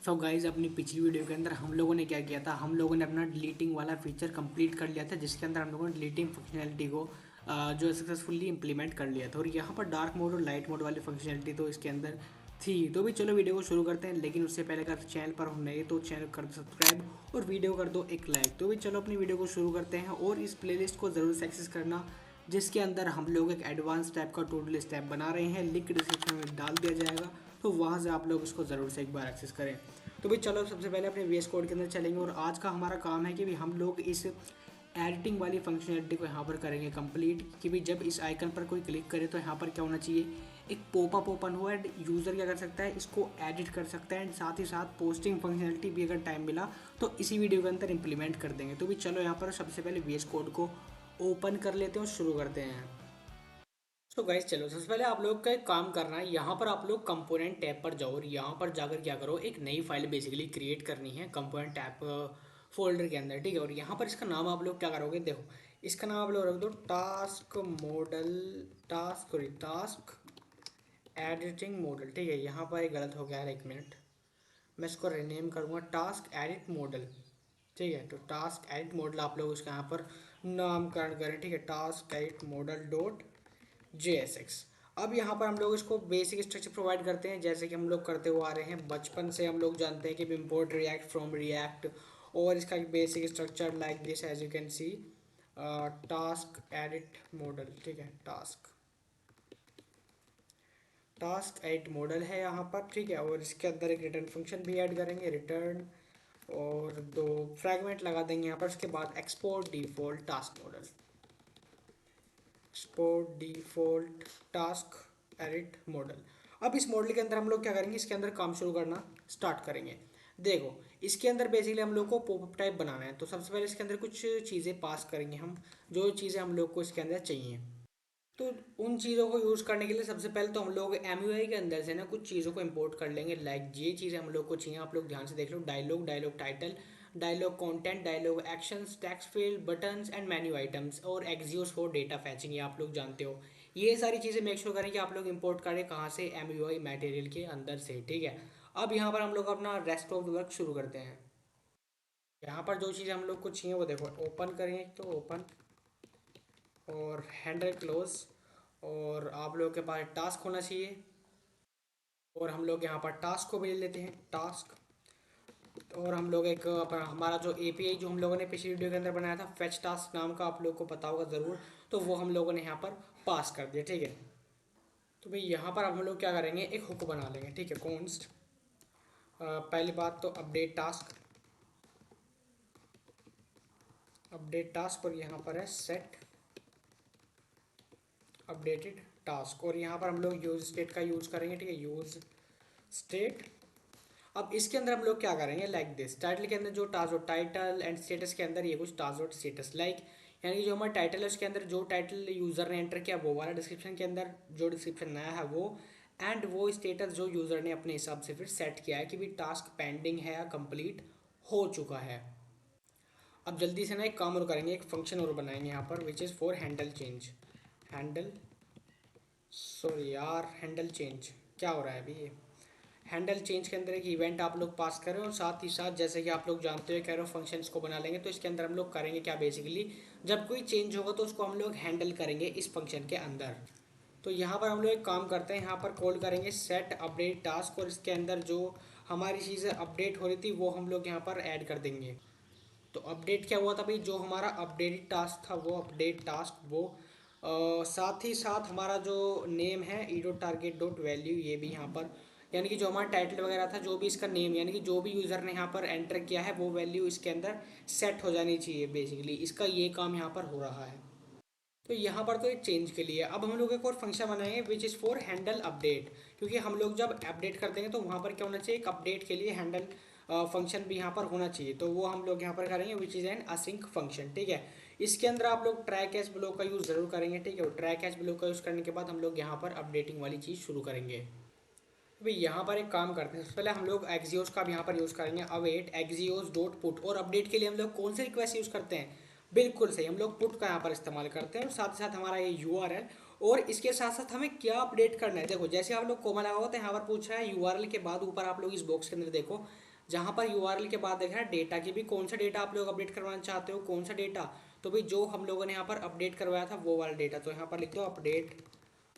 So guys अपनी पिछली video के अंदर हम लोगों ने क्या किया था, हम लोगों ने अपना डिलीटिंग वाला फीचर कंप्लीट कर लिया था, जिसके अंदर हम लोगों ने डिलीटिंग फंक्शनैलिटी को जो सक्सेसफुली इंप्लीमेंट कर लिया था। और यहाँ पर डार्क मोड और लाइट मोड वाली फंक्शनैलिटी तो इसके अंदर थी। तो भी चलो वीडियो को शुरू करते हैं, लेकिन उससे पहले अगर चैनल पर हो नए तो चैनल कर दो सब्सक्राइब और वीडियो कर दो एक लाइक। तो भी चलो अपनी वीडियो को शुरू करते हैं और इस प्लेलिस्ट को ज़रूर से एक्सेस करना, जिसके अंदर हम लोग एक एडवांस टाइप का टूडल स्टेप बना रहे हैं। लिंक डिस्क्रिप्शन में डाल दिया जाएगा, तो वहाँ से आप लोग इसको ज़रूर से एक बार एक्सेस करें। तो भाई चलो सबसे पहले अपने वीएस कोड के अंदर चलेंगे और आज का हमारा काम है कि भी हम लोग इस एडिटिंग वाली फंक्शनलिटी को यहाँ पर करेंगे कंप्लीट। कि भी जब इस आइकन पर कोई क्लिक करे तो यहाँ पर क्या होना चाहिए, एक पॉपअप ओपन हो एंड यूज़र क्या कर सकता है, इसको एडिट कर सकता है एंड साथ ही साथ पोस्टिंग फंक्शनलिटी भी अगर टाइम मिला तो इसी वीडियो के अंदर इंप्लीमेंट कर देंगे। तो भी चलो यहाँ पर सबसे पहले वीएस कोड को ओपन कर लेते हैं और शुरू करते हैं। तो गाइस चलो सबसे पहले आप लोग का एक काम करना है, यहाँ पर आप लोग कंपोनेंट टैब पर जाओ और यहाँ पर जाकर क्या करो, एक नई फाइल बेसिकली क्रिएट करनी है कंपोनेंट टैब फोल्डर के अंदर। ठीक है, और यहाँ पर इसका नाम आप लोग क्या करोगे, देखो इसका नाम आप लोग रख दो task model, task editing model. ठीक है, यहाँ पर एक गलत हो गया है, एक मिनट मैं इसको रीनेम करूँगा टास्क एडिट मॉडल। ठीक है, तो टास्क एडिट मॉडल आप लोग उसका यहाँ पर नामकरण करें। ठीक है, task edit model dot JSX। अब यहाँ पर हम लोग इसको बेसिक स्ट्रक्चर प्रोवाइड करते हैं, जैसे कि हम लोग करते हुए आ रहे हैं बचपन से। हम लोग जानते हैं कि इम्पोर्ट रिएक्ट फ्रॉम रिएक्ट, और इसका एक basic structure like this as you can see task edit model. ठीक है, टास्क एडिट मॉडल है यहाँ पर। ठीक है, और इसके अंदर एक रिटर्न फंक्शन भी ऐड करेंगे, रिटर्न, और दो फ्रैगमेंट लगा देंगे यहाँ पर। उसके बाद export default task model, export default task edit model. अब इस मॉडल के अंदर हम लोग क्या करेंगे, इसके अंदर काम शुरू करना स्टार्ट करेंगे। देखो इसके अंदर बेसिकली हम लोग को पॉपअप टाइप बनाना है, तो सबसे पहले इसके अंदर कुछ चीज़ें पास करेंगे हम, जो चीज़ें हम लोग को इसके अंदर चाहिए। तो उन चीज़ों को यूज़ करने के लिए सबसे पहले तो हम लोग MUI के अंदर से ना कुछ चीज़ों को इंपोर्ट कर लेंगे। लाइक ये चीज़ें हम लोग को चाहिए, आप लोग ध्यान से देख लो, dialog, dialog title, dialog content, dialog actions, text field, buttons and menu items, और एक्सियोस फॉर डेटा फैचिंग, ये आप लोग जानते हो। ये सारी चीज़ें मेक श्योर करें कि आप लोग इंपोर्ट करें कहाँ से, MUI मटेरियल के अंदर से। ठीक है, अब यहाँ पर हम लोग अपना रेस्ट ऑफ द वर्क शुरू करते हैं। यहाँ पर जो चीज़ हम लोग को चाहिए वो देखो, ओपन करेंगे तो ओपन, और हैंडल क्लोज, और आप लोगों के पास टास्क होना चाहिए, और हम लोग यहाँ पर टास्क को भी ले लेते हैं टास्क। और हम लोग एक हमारा जो API जो हम लोगों ने पिछली वीडियो के अंदर बनाया था फेच टास्क नाम का, आप लोग को पता होगा ज़रूर, तो वो हम लोगों ने यहाँ पर पास कर दिया। ठीक है, तो भाई यहाँ पर अब हम लोग क्या करेंगे, एक हुक बना लेंगे। ठीक है, कॉन्स्ट, पहली बात तो अपडेट टास्क, और यहाँ पर है सेट अपडेटेड टास्क, और यहाँ पर हम लोग यूज स्टेट का यूज़ करेंगे। ठीक है, यूज स्टेट। अब इसके अंदर हम लोग क्या करेंगे, लाइक दिस, टाइटल के अंदर जो टाइटल एंड स्टेटस के अंदर ये कुछ टास्क स्टेटस लाइक, यानी कि जो हमारा टाइटल है उसके अंदर जो टाइटल यूज़र ने एंटर किया वो वाला, डिस्क्रिप्शन के अंदर जो डिस्क्रिप्शन नया है वो, एंड वो स्टेटस जो यूज़र ने अपने हिसाब से फिर सेट किया है कि भी टास्क पेंडिंग है या कंप्लीट हो चुका है। अब जल्दी से ना एक काम और करेंगे, एक फंक्शन और बनाएंगे यहाँ पर, which is for handle change, handle, sorry यार, हैंडल चेंज क्या हो रहा है अभी ये। हैंडल चेंज के अंदर एक इवेंट आप लोग पास करें, और साथ ही साथ जैसे कि आप लोग जानते हो कैरो फंक्शंस को बना लेंगे, तो इसके अंदर हम लोग करेंगे क्या, बेसिकली जब कोई चेंज होगा तो उसको हम लोग हैंडल करेंगे इस फंक्शन के अंदर। तो यहाँ पर हम लोग एक काम करते हैं, यहाँ पर कॉल करेंगे सेट अपडेट टास्क, और इसके अंदर जो हमारी चीज़ें अपडेट हो रही थी वो हम लोग यहाँ पर ऐड कर देंगे। तो अपडेट क्या हुआ था भाई, जो हमारा अपडेटेड टास्क था वो अपडेट टास्क वो, साथ ही साथ हमारा जो नेम है E dot target dot value, ये भी यहाँ पर, यानी कि जो हमारा टाइटल वगैरह था, जो भी इसका नेम, यानी कि जो भी यूज़र ने यहाँ पर एंटर किया है वो वैल्यू इसके अंदर सेट हो जानी चाहिए। बेसिकली इसका ये काम यहाँ पर हो रहा है। तो यहाँ पर तो एक चेंज के लिए अब हम लोग एक और फंक्शन बनाएंगे which is for handle update, क्योंकि हम लोग जब अपडेट कर देंगे तो वहाँ पर क्या होना चाहिए, एक अपडेट के लिए हैंडल फंक्शन भी यहाँ पर होना चाहिए। तो वो हम लोग यहाँ पर करेंगे which is an async function. ठीक है, इसके अंदर आप लोग ट्रैक एज ब्लॉक का यूज़ ज़रूर करेंगे। ठीक है, और ट्रैक एज ब्लॉक का यूज़ करने के बाद हम लोग यहाँ पर अपडेटिंग वाली चीज़ शुरू करेंगे। अभी यहाँ पर एक काम करते हैं, सबसे पहले हम लोग एक्सियोस का भी यहाँ पर यूज़ करेंगे, अवेट एक्सियोस डॉट पुट, और अपडेट के लिए हम लोग कौन से रिक्वेस्ट यूज़ करते हैं, बिल्कुल सही, हम लोग पुट का यहाँ पर इस्तेमाल करते हैं, और साथ ही साथ हमारा ये URL, और इसके साथ साथ हमें क्या अपडेट करना है। देखो जैसे आप लोग कोमा लगा होता है, यहाँ पर पूछ रहा है URL के बाद ऊपर आप लोग इस बॉक्स के अंदर देखो जहाँ पर यूआरएल के बाद देखना डेटा की भी कौन सा डेटा आप लोग अपडेट करवाना चाहते हो, कौन सा डेटा। तो भाई जो हम लोगों ने यहाँ पर अपडेट करवाया था वो वाला डेटा, तो यहाँ पर लिख दो अपडेट,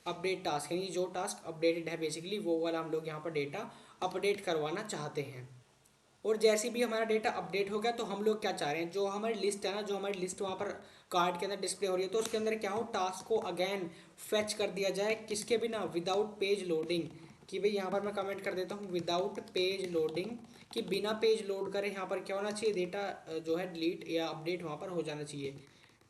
अपडेट टास्क, यानी जो टास्क अपडेटेड है बेसिकली वो वाला हम लोग यहाँ पर डेटा अपडेट करवाना चाहते हैं। और जैसे भी हमारा डेटा अपडेट हो गया तो हम लोग क्या चाह रहे हैं, जो हमारी लिस्ट है ना, जो हमारी लिस्ट वहाँ पर कार्ड के अंदर डिस्प्ले हो रही है, तो उसके अंदर क्या हो, टास्क को अगेन फेच कर दिया जाए, किसके बिना, विदाउट पेज लोडिंग। कि भाई यहाँ पर मैं कमेंट कर देता हूँ विदाउट पेज लोडिंग, कि बिना पेज लोड करे यहाँ पर क्या होना चाहिए, डेटा जो है डिलीट या अपडेट वहाँ पर हो जाना चाहिए।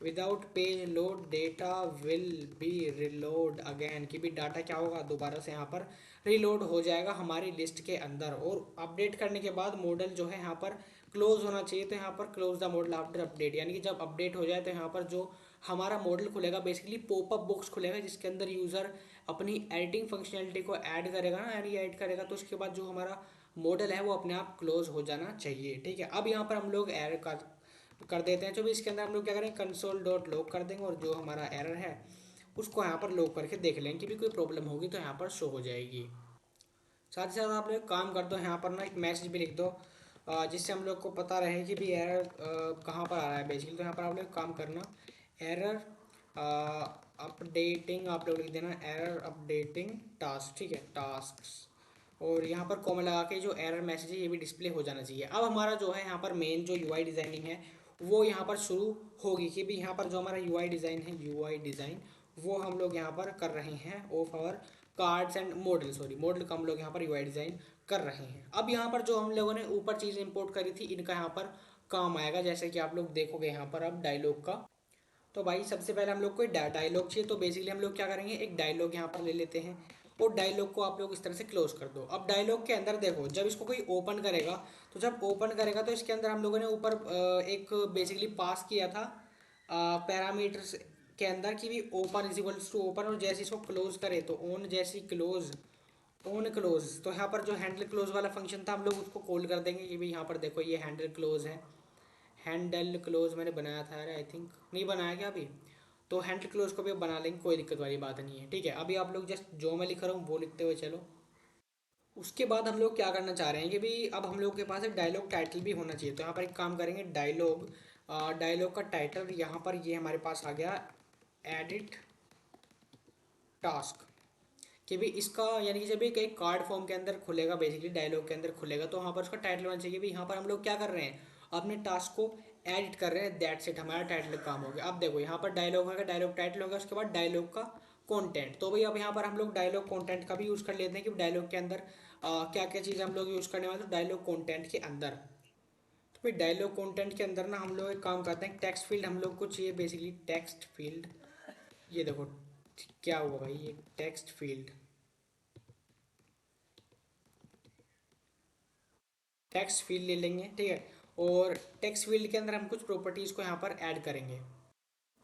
Without page load data will be reload again, कि भी डाटा क्या होगा, दोबारा से यहाँ पर रिलोड हो जाएगा हमारी लिस्ट के अंदर। और अपडेट करने के बाद मॉडल जो है यहाँ पर क्लोज होना चाहिए, तो यहाँ पर close the model after update, यानी कि जब अपडेट हो जाए तो यहाँ पर जो हमारा मॉडल खुलेगा बेसिकली पॉपअप बॉक्स खुलेगा, जिसके अंदर यूज़र अपनी एडिटिंग फंक्शनैलिटी को ऐड करेगा ना, यानी ऐड करेगा, तो उसके बाद जो हमारा मॉडल है वो अपने आप क्लोज हो जाना चाहिए। ठीक है, अब यहाँ पर हम लोग एरर कर देते हैं, जो भी इसके अंदर हम लोग क्या करेंगे, कंसोल डॉट लॉग कर देंगे, और जो हमारा एरर है उसको यहाँ पर लॉग करके देख लेंगे कि भी कोई प्रॉब्लम होगी तो यहाँ पर शो हो जाएगी। साथ ही साथ आप लोग काम कर दो, यहाँ पर ना एक मैसेज भी लिख दो, जिससे हम लोग को पता रहे कि भी एरर कहाँ पर आ रहा है बेसिकली। तो यहाँ पर आप लोग काम करना, एरर अपडेटिंग, आप लोग लिख देना एरर अपडेटिंग टास्क। ठीक है, टास्क, और यहाँ पर कॉमा लगा के जो एरर मैसेज है ये भी डिस्प्ले हो जाना चाहिए। अब हमारा जो है यहाँ पर मेन जो यूआई डिज़ाइनिंग है वो यहाँ पर शुरू होगी, कि भी यहाँ पर जो हमारा यूआई डिज़ाइन है, यूआई डिज़ाइन वो हम लोग यहाँ पर कर रहे हैं of our cards and model, sorry model का हम लोग यहाँ पर यूआई डिज़ाइन कर रहे हैं। अब यहाँ पर जो हम लोगों ने ऊपर चीज़ इंपोर्ट करी थी इनका यहाँ पर काम आएगा, जैसे कि आप लोग देखोगे यहाँ पर अब डायलॉग का। तो भाई सबसे पहले हम लोग को डायलॉग चाहिए, तो बेसिकली हम लोग क्या करेंगे, एक डायलॉग यहाँ पर ले लेते हैं, और डायलॉग को आप लोग इस तरह से क्लोज कर दो। अब डायलॉग के अंदर देखो, जब इसको कोई ओपन करेगा, तो जब ओपन करेगा तो इसके अंदर हम लोगों ने ऊपर एक बेसिकली पास किया था पैरामीटर्स के अंदर, कि भी open is equals to open, और जैसे इसको क्लोज करे तो ऑन, जैसी क्लोज ऑन क्लोज, तो यहाँ पर जो हैंडल क्लोज वाला फंक्शन था हम लोग उसको कॉल कर देंगे, कि भाई यहाँ पर देखो ये हैंडल क्लोज है। हैंडल क्लोज मैंने बनाया था यार, आई थिंक नहीं बनाया क्या अभी, तो हैंडल क्लोज को भी बना लेंगे, कोई दिक्कत वाली बात नहीं है। ठीक है, अभी आप लोग जस्ट जो मैं लिख रहा हूँ वो लिखते हुए चलो। उसके बाद हम लोग क्या करना चाह रहे हैं कि भाई अब हम लोग के पास एक डायलॉग टाइटल भी होना चाहिए, तो यहाँ पर एक काम करेंगे, डायलॉग डायलॉग का टाइटल यहाँ पर ये हमारे पास आ गया, एडिट टास्क। कि भी इसका यानी कि जब एक कार्ड फॉर्म के अंदर खुलेगा, बेसिकली डायलॉग के अंदर खुलेगा, तो वहाँ पर उसका टाइटल होना चाहिए, भाई यहाँ पर हम लोग क्या कर रहे हैं, अपने टास्क को एडिट कर रहे हैं, दैट्स इट, हमारा टाइटल काम हो गया। अब देखो यहाँ पर डायलॉग होगा, डायलॉग टाइटल होगा, उसके बाद डायलॉग का कंटेंट। तो भाई अब यहाँ पर हम लोग डायलॉग कंटेंट का भी यूज़ कर लेते हैं, कि डायलॉग के अंदर क्या क्या चीज़ें हम लोग यूज़ करने वाले, तो डायलॉग कंटेंट के अंदर, तो भाई डायलॉग कंटेंट के अंदर ना हम लोग एक काम करते हैं, टेक्स्ट फील्ड हम लोग को चाहिए बेसिकली, टेक्स्ट फील्ड। ये देखो क्या हुआ भाई, ये टेक्स्ट फील्ड, टेक्स्ट फील्ड ले लेंगे। ठीक है, और टेक्स्ट फील्ड के अंदर हम कुछ प्रॉपर्टीज़ को यहाँ पर ऐड करेंगे।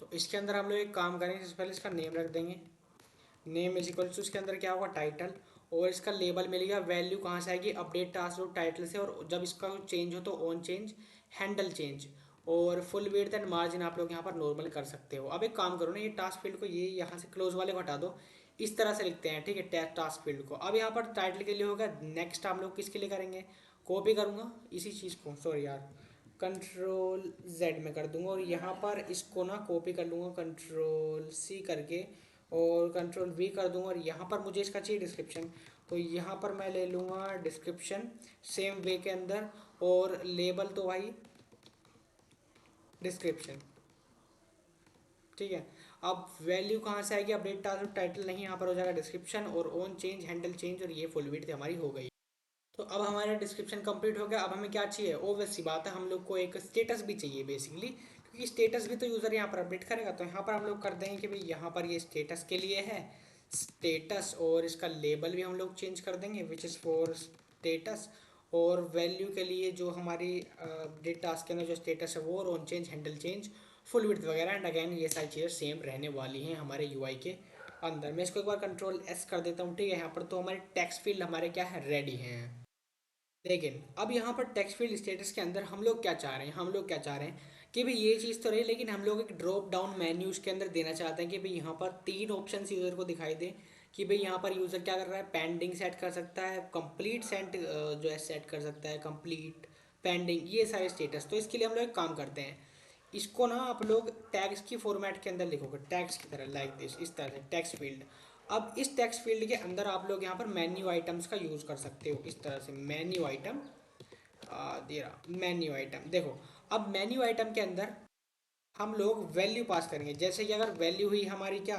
तो इसके अंदर हम लोग एक काम करेंगे, सबसे पहले इसका नेम रख देंगे, नेम इज इक्वल टू इसके अंदर क्या होगा, टाइटल, और इसका लेबल मिलेगा, वैल्यू कहाँ से आएगी, अपडेट टास्क टाइटल से, और जब इसका चेंज हो तो ऑन चेंज, हैंडल चेंज, और फुल विड्थ एंड मार्जिन आप लोग यहाँ पर नॉर्मल कर सकते हो। अब एक काम करो ना, ये टास्क फील्ड को ये यहाँ से क्लोज वाले को हटा दो, इस तरह से लिखते हैं। ठीक है, टास्क फील्ड को अब यहाँ पर टाइटल के लिए होगा, नेक्स्ट हम लोग किसके लिए करेंगे, कॉपी करूँगा इसी चीज़ को, सॉरी यार, कंट्रोल जेड में कर दूंगा, और यहाँ पर इसको ना कॉपी कर लूँगा कंट्रोल सी करके, और कंट्रोल वी कर दूंगा, और यहाँ पर मुझे इसका चाहिए डिस्क्रिप्शन, तो यहाँ पर मैं ले लूँगा डिस्क्रिप्शन सेम वे के अंदर, और लेबल तो भाई डिस्क्रिप्शन। ठीक है, अब वैल्यू कहाँ से आएगी, अपडेट टाइटल नहीं, यहाँ पर हो जाएगा डिस्क्रिप्शन, और ऑन चेंज, हैंडल चेंज, और ये फुल विड्थ हमारी हो गई। तो अब हमारा डिस्क्रिप्शन कंप्लीट हो गया। अब हमें क्या चाहिए, ओवैस सी बात है, हम लोग को एक स्टेटस भी चाहिए बेसिकली, क्योंकि स्टेटस भी तो यूज़र यहाँ पर अपडेट करेगा। तो यहाँ पर हम लोग कर देंगे कि भाई यहाँ पर ये स्टेटस के लिए है स्टेटस, और इसका लेबल भी हम लोग चेंज कर देंगे विच इज़ फॉर स्टेटस, और वैल्यू के लिए जो हमारी अपडेट टास्क के अंदर जो स्टेटस है वो, और on change, handle change, full width वगैरह, एंड अगेन ये सारी चीज़ें सेम रहने वाली हैं हमारे यूआई के अंदर। मैं इसको एक बार कंट्रोल एस कर देता हूँ। ठीक है, यहाँ पर तो हमारे टेक्स्ट फील्ड हमारे क्या है, रेडी हैं। लेकिन अब यहाँ पर टेक्स्ट फील्ड स्टेटस के अंदर हम लोग क्या चाह रहे हैं, हम लोग क्या चाह रहे हैं कि भाई ये चीज़ तो रही, लेकिन हम लोग एक ड्रॉप डाउन मेन्यूज के अंदर देना चाहते हैं, कि भाई यहाँ पर तीन ऑप्शन यूज़र को दिखाई दे, कि भाई यहाँ पर यूज़र क्या कर रहा है, पेंडिंग सेट कर सकता है, कंप्लीट सेट जो है सेट कर सकता है, कंप्लीट, पेंडिंग, ये सारे स्टेटस। तो इसके लिए हम लोग एक काम करते हैं, इसको ना आप लोग टैग्स की फॉर्मेट के अंदर लिखोगे, टैग्स की तरह, लाइक दिस, इस तरह से टेक्स्ट फील्ड। अब इस टेक्स्ट फील्ड के अंदर आप लोग यहाँ पर मेन्यू आइटम्स का यूज़ कर सकते हो, इस तरह से मेन्यू आइटम दे रहा, मेन्यू आइटम देखो। अब मेन्यू आइटम के अंदर हम लोग वैल्यू पास करेंगे, जैसे कि अगर वैल्यू हुई हमारी क्या,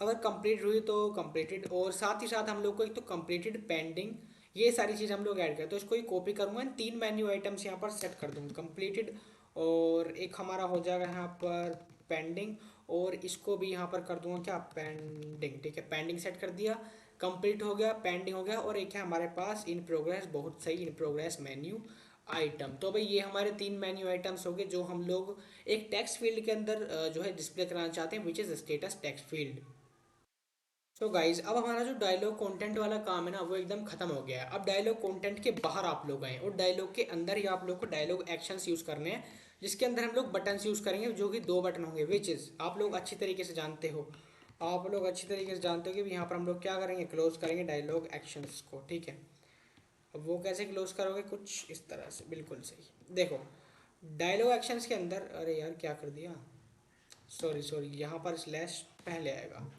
अगर कंप्लीट हुई तो कंप्लीटेड, और साथ ही साथ हम लोग को एक तो कंप्लीटेड, पेंडिंग, ये सारी चीज़ हम लोग ऐड करें। तो इसको ही कॉपी करूँगा, इन तीन मेन्यू आइटम्स यहाँ पर सेट कर दूँगा, कंप्लीटेड, और एक हमारा हो जाएगा यहाँ पर पेंडिंग, और इसको भी यहाँ पर कर दूंगा क्या, पेंडिंग। ठीक है, पेंडिंग सेट कर दिया, कंप्लीट हो गया, पेंडिंग हो गया, और एक है हमारे पास इन प्रोग्रेस, बहुत सही, इन प्रोग्रेस मेन्यू आइटम। तो भाई ये हमारे तीन मेन्यू आइटम्स हो गए जो हम लोग एक टेक्स्ट फील्ड के अंदर जो है डिस्प्ले कराना चाहते हैं, which is status text field. तो गाइज अब हमारा जो डायलॉग कंटेंट वाला काम है ना वो एकदम खत्म हो गया है। अब डायलॉग कंटेंट के बाहर आप लोग आए, और डायलॉग के अंदर ही आप लोग को डायलॉग एक्शंस यूज़ करने हैं, जिसके अंदर हम लोग बटन्स यूज़ करेंगे, जो कि दो बटन होंगे, विच इज़ आप लोग अच्छी तरीके से जानते हो, आप लोग अच्छी तरीके से जानते हो कि यहाँ पर हम लोग क्या करेंगे, क्लोज करेंगे डायलॉग एक्शंस को। ठीक है, अब वो कैसे क्लोज करोगे, कुछ इस तरह से, बिल्कुल सही। देखो डायलॉग एक्शंस के अंदर, अरे यार क्या कर दिया, सॉरी सॉरी, यहाँ पर स्लैश पहले आएगा।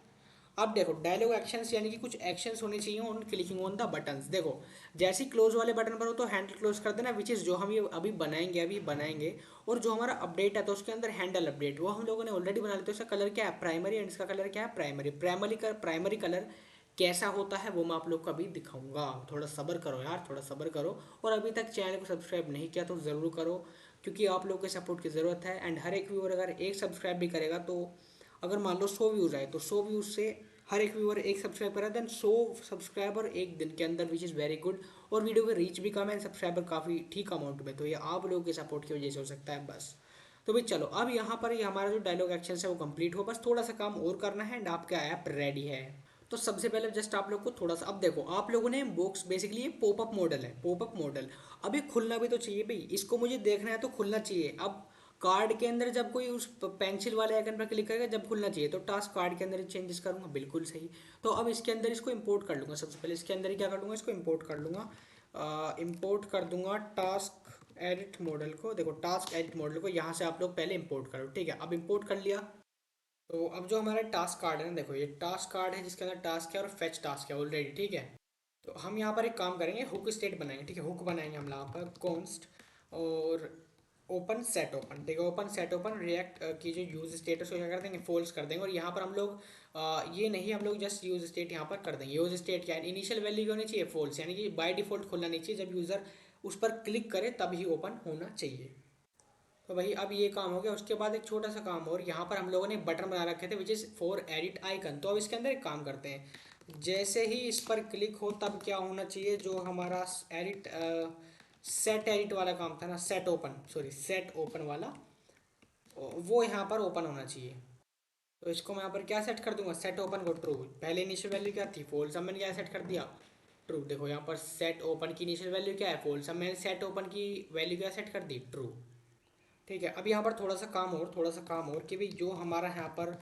अब देखो डायलॉग एक्शंस यानी कि कुछ एक्शंस होने चाहिए on clicking on the buttons. देखो जैसे ही क्लोज वाले बटन पर हो तो हैंडल क्लोज कर देना, विच इज़ जो हम ये अभी बनाएंगे। और जो हमारा अपडेट है तो उसके अंदर हैंडल अपडेट वो हम लोगों ने ऑलरेडी बना लिया, तो इसका कलर क्या है, प्राइमरी, एंड इसका कलर क्या है, प्राइमरी कलर कैसा होता है वो मैं आप लोग को अभी दिखाऊंगा, थोड़ा सब्र करो यार, थोड़ा सब्र करो। और अभी तक चैनल को सब्सक्राइब नहीं किया तो ज़रूर करो, क्योंकि आप लोग के सपोर्ट की ज़रूरत है। एंड हर एक व्यूअर अगर एक सब्सक्राइब भी करेगा तो, अगर मान लो 100 व्यूज़ आए तो 100 व्यूज़ से हर एक व्यूअर एक सब्सक्राइब करा, देन 100 सब्सक्राइबर एक दिन के अंदर, विच इज़ वेरी गुड। और वीडियो की रीच भी कम है, सब्सक्राइबर काफ़ी ठीक अमाउंट में, तो ये आप लोगों के सपोर्ट की वजह से हो सकता है बस। तो भाई चलो अब यहाँ पर ये हमारा जो डायलॉग एक्शन है वो कंप्लीट हो, बस थोड़ा सा काम और करना है एंड आपका ऐप रेडी है। तो सबसे पहले जस्ट आप लोग को थोड़ा सा, अब देखो आप लोगों ने बॉक्स, बेसिकली ये पॉपअप मॉडल है, पॉपअप मॉडल। अभी खुलना भी तो चाहिए भाई, इसको मुझे देखना है तो खुलना चाहिए। अब कार्ड के अंदर जब कोई उस पेंसिल वाले आइकन पर क्लिक करेगा जब खुलना चाहिए, तो टास्क कार्ड के अंदर चेंजेस करूंगा, बिल्कुल सही। तो अब इसके अंदर इसको इंपोर्ट कर लूँगा, सबसे पहले इसके अंदर ही क्या कर लूँगा, इसको इंपोर्ट कर लूँगा, इंपोर्ट कर दूंगा टास्क एडिट मॉडल को। देखो टास्क एडिट मॉडल को यहाँ से आप लोग पहले इंपोर्ट करो, ठीक है। अब इंपोर्ट कर लिया, तो अब जो हमारा टास्क कार्ड है ना, देखो ये टास्क कार्ड है जिसके अंदर टास्क है और फेच टास्क है ऑलरेडी, ठीक है। तो हम यहाँ पर एक काम करेंगे, हुक स्टेट बनाएंगे, ठीक है, हुक बनाएंगे हम यहाँ पर कॉन्स्ट, और ओपन सेट ओपन, ठीक है, ओपन सेट ओपन रिएक्ट की जो यूज स्टेटस को क्या कर देंगे, फॉल्स कर देंगे। और यहाँ पर हम लोग ये नहीं, हम लोग जस्ट यूज स्टेट यहाँ पर कर देंगे। यूज स्टेट क्या है, इनिशियल वैल्यू होनी चाहिए फॉल्स, यानी कि बाय डिफॉल्ट खुलना नहीं चाहिए, जब यूज़र उस पर क्लिक करे तभी ओपन होना चाहिए। तो भाई अब ये काम हो गया। उसके बाद एक छोटा सा काम और, यहाँ पर हम लोगों ने बटन बना रखे थे which is for edit icon. तो अब इसके अंदर एक काम करते हैं, जैसे ही इस पर क्लिक हो तब क्या होना चाहिए, जो हमारा एडिट सेट एडिट वाला काम था ना, set open, sorry set open वाला, वो यहाँ पर ओपन होना चाहिए। तो इसको मैं यहाँ पर क्या सेट कर दूंगा, सेट ओपन को ट्रू। पहले इनिशियल वैल्यू क्या थी, फॉल्स, अब मैंने क्या सेट कर दिया, ट्रू। देखो यहाँ पर सेट ओपन की इनिशियल वैल्यू क्या है, फॉल्स, अब मैंने सेट ओपन की वैल्यू क्या सेट कर दी, ट्रू। ठीक है, अब यहाँ पर थोड़ा सा काम और, थोड़ा सा काम और, कि भाई जो हमारा यहाँ पर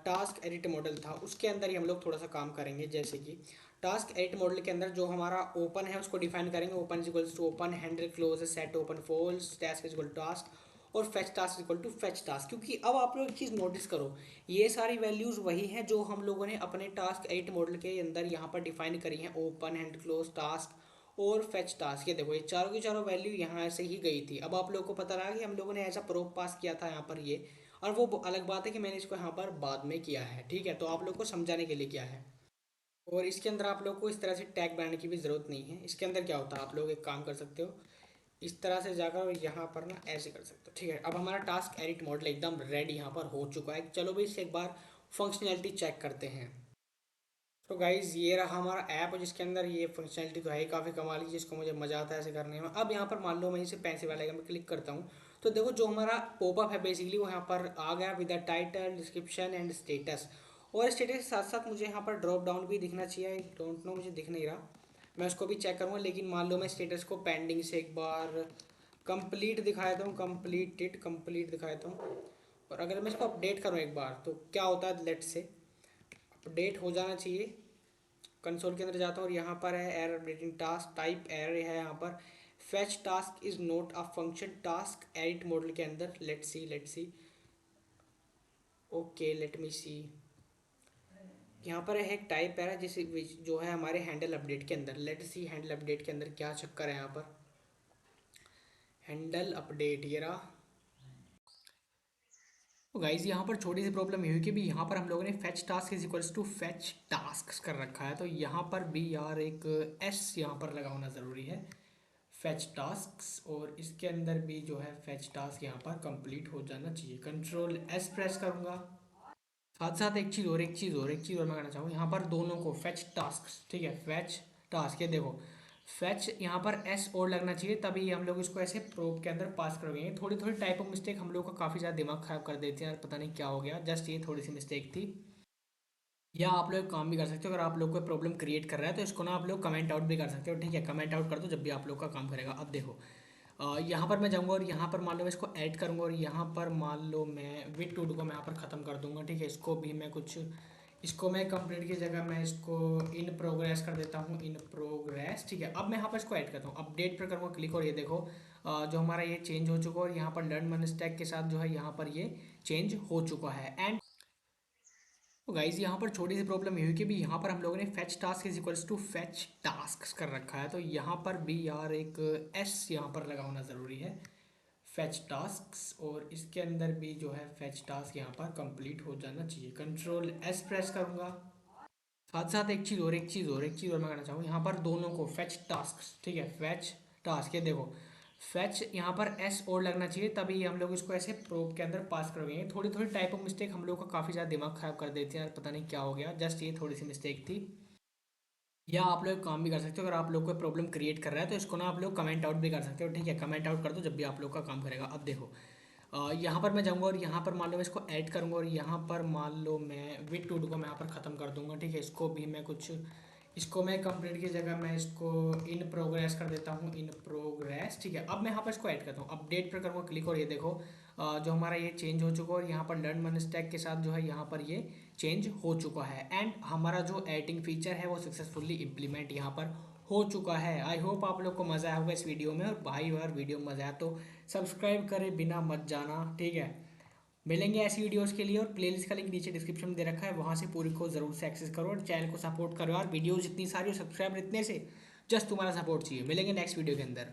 टास्क एडिट मॉडल था उसके अंदर ही हम लोग थोड़ा सा काम करेंगे। जैसे कि टास्क एडिट मॉडल के अंदर जो हमारा ओपन है उसको डिफाइन करेंगे, open is equals to open, handle close, set open false, task is equal to task, और fetch task equal to fetch task. क्योंकि अब आप लोग एक चीज़ नोटिस करो, ये सारी वैल्यूज़ वही हैं जो हम लोगों ने अपने टास्क एडिट मॉडल के अंदर यहाँ पर डिफाइन करी हैं, ओपन, हैंड क्लोज, टास्क और फेच टास्क। ये देखो ये चारों की चारों वैल्यू यहाँ से ही गई थी। अब आप लोगों को पता लगा कि हम लोगों ने ऐसा प्रोप पास किया था यहाँ पर ये, और वो अलग बात है कि मैंने इसको यहाँ पर बाद में किया है, ठीक है। तो आप लोग को समझाने के लिए किया है। और इसके अंदर आप लोग को इस तरह से टैग बनाने की भी ज़रूरत नहीं है। इसके अंदर क्या होता है, आप लोग एक काम कर सकते हो, इस तरह से जाकर और यहाँ पर ना ऐसे कर सकते हो, ठीक है। अब हमारा टास्क एडिट मॉडल एकदम रेडी यहाँ पर हो चुका है। चलो भाई इससे एक बार फंक्शनैलिटी चेक करते हैं। तो गाइज़ ये रहा हमारा ऐप, जिसके अंदर ये फंक्शनलिटी तो है ही काफ़ी कमाल की, जिसको मुझे मज़ा आता है ऐसे करने में। अब यहाँ पर मान लो मैं इसे पेंसिल वाले आइकन पर क्लिक करता हूँ, तो देखो जो हमारा पॉपअप है बेसिकली वो यहाँ पर आ गया with the title, description and status. और स्टेटस के साथ साथ मुझे यहाँ पर ड्रॉप डाउन भी दिखना चाहिए, आई डोंट नो मुझे दिख नहीं रहा, मैं उसको भी चेक करूँगा। लेकिन मान लो मैं स्टेटस को पेंडिंग से एक बार कंप्लीट दिखा देता हूँ, कंप्लीट दिखा देता हूँ। और अगर मैं इसको अपडेट करूँ एक बार तो क्या होता है, लेट से अपडेट हो जाना चाहिए। कंसोल के अंदर जाता हूँ और यहाँ पर है error updating task, type error है यहाँ पर, fetch task is not a function task edit model के अंदर। Let's see okay let me see. यहाँ पर है एक टाइप एरर जिसे जो है हमारे हैंडल अपडेट के अंदर। लेट्स सी हैंडल अपडेट के अंदर क्या चक्कर है यहाँ पर। हैंडल अपडेट ये रहा। तो गाइज यहाँ पर छोटी सी प्रॉब्लम ये हुई कि भी यहाँ पर हम लोगों ने fetch task is equals to fetch task कर रखा है, तो यहाँ पर भी यार एक एस यहाँ पर लगा होना ज़रूरी है, फेच टास्क, और इसके अंदर भी जो है फेच टास्क यहाँ पर कंप्लीट हो जाना चाहिए। कंट्रोल एस प्रेस करूँगा। साथ साथ एक चीज़ और मैं कहना चाहूँ, यहाँ पर दोनों को फेच टास्क, ठीक है, फेच टास्क, ये देखो फेच यहाँ पर एस और लगना चाहिए, तभी हम लोग इसको ऐसे प्रोब के अंदर पास करोगे। थोड़ी थोड़ी टाइप ऑफ मिस्टेक हम लोग का काफ़ी ज़्यादा दिमाग खराब कर देती है यार, पता नहीं क्या हो गया, जस्ट ये थोड़ी सी मिस्टेक थी। या आप लोग एक काम भी कर सकते हो, अगर आप लोग कोई प्रॉब्लम क्रिएट कर रहा है तो इसको ना आप लोग कमेंट आउट भी कर सकते हो, ठीक है, कमेंट आउट कर दो जब भी आप लोग का काम करेगा। अब देखो यहाँ पर मैं जाऊँगा और यहाँ पर मान लो मैं इसको ऐड करूँगा और यहाँ पर मान लो मैं विथ टू को मैं यहाँ पर ख़त्म कर दूंगा, ठीक है, इसको भी मैं कुछ, इसको मैं कंप्लीट की जगह मैं इसको इन प्रोग्रेस कर देता हूँ, इन प्रोग्रेस, ठीक है। अब मैं यहाँ पर इसको ऐड करता हूँ, अपडेट पर करूँगा क्लिक, और ये देखो जो हमारा ये चेंज हो चुका है, और यहाँ पर लर्न मन स्टैक के साथ जो है यहाँ पर ये चेंज हो चुका है। एंड तो गाइज यहाँ पर छोटी सी प्रॉब्लम ये हुई कि भी यहाँ पर हम लोगों ने fetch task is equals to fetch task कर रखा है, तो यहाँ पर भी यार एक एस यहाँ पर लगा होना ज़रूरी है, फेच टास्क, और इसके अंदर भी जो है फेच टास्क यहाँ पर कंप्लीट हो जाना चाहिए। कंट्रोल एस प्रेस करूँगा। साथ साथ एक चीज़ और मैं कहना चाहूँ, यहाँ पर दोनों को फेच टास्क, ठीक है, फेच टास्क, ये देखो फेच यहाँ पर एस और लगना चाहिए, तभी हम लोग इसको ऐसे प्रोब के अंदर पास करोगे। थोड़ी थोड़ी टाइप ऑफ मिस्टेक हम लोग का काफ़ी ज़्यादा दिमाग खराब कर देती है यार, पता नहीं क्या हो गया, जस्ट ये थोड़ी सी मिस्टेक थी। या आप लोग काम भी कर सकते हो, अगर आप लोग कोई प्रॉब्लम क्रिएट कर रहा है तो इसको ना आप लोग कमेंट आउट भी कर सकते हो, ठीक है, कमेंट आउट कर दो जब भी आप लोग का काम करेगा। अब देखो यहाँ पर मैं जाऊँगा और यहाँ पर मान लो मैं इसको ऐड करूँगा और यहाँ पर मान लो मैं विथ टू को मैं यहाँ पर ख़त्म कर दूंगा, ठीक है, इसको भी मैं कुछ, इसको मैं कंप्लीट की जगह मैं इसको इन प्रोग्रेस कर देता हूँ, इन प्रोग्रेस, ठीक है। अब मैं यहाँ पर इसको ऐड करता हूँ, अपडेट पर करूँगा क्लिक, और ये देखो जो हमारा ये चेंज हो चुका है, और यहाँ पर लर्न मन स्टैक के साथ जो है यहाँ पर ये चेंज हो चुका है। एंड हमारा जो एडिटिंग फीचर है वो सक्सेसफुली इम्प्लीमेंट यहाँ पर हो चुका है। आई होप आप लोग को मज़ा आया होगा इस वीडियो में, और भाई अगर वीडियो में मज़ा आया तो सब्सक्राइब करे बिना मत जाना, ठीक है। मिलेंगे ऐसी वीडियोस के लिए, और प्लेलिस्ट का लिंक नीचे डिस्क्रिप्शन में दे रखा है, वहाँ से पूरी को ज़रूर से एक्सेस करो और चैनल को सपोर्ट करो यार। वीडियोस इतनी सारी और सब्सक्राइबर इतने से जस्ट तुम्हारा सपोर्ट चाहिए। मिलेंगे नेक्स्ट वीडियो के अंदर।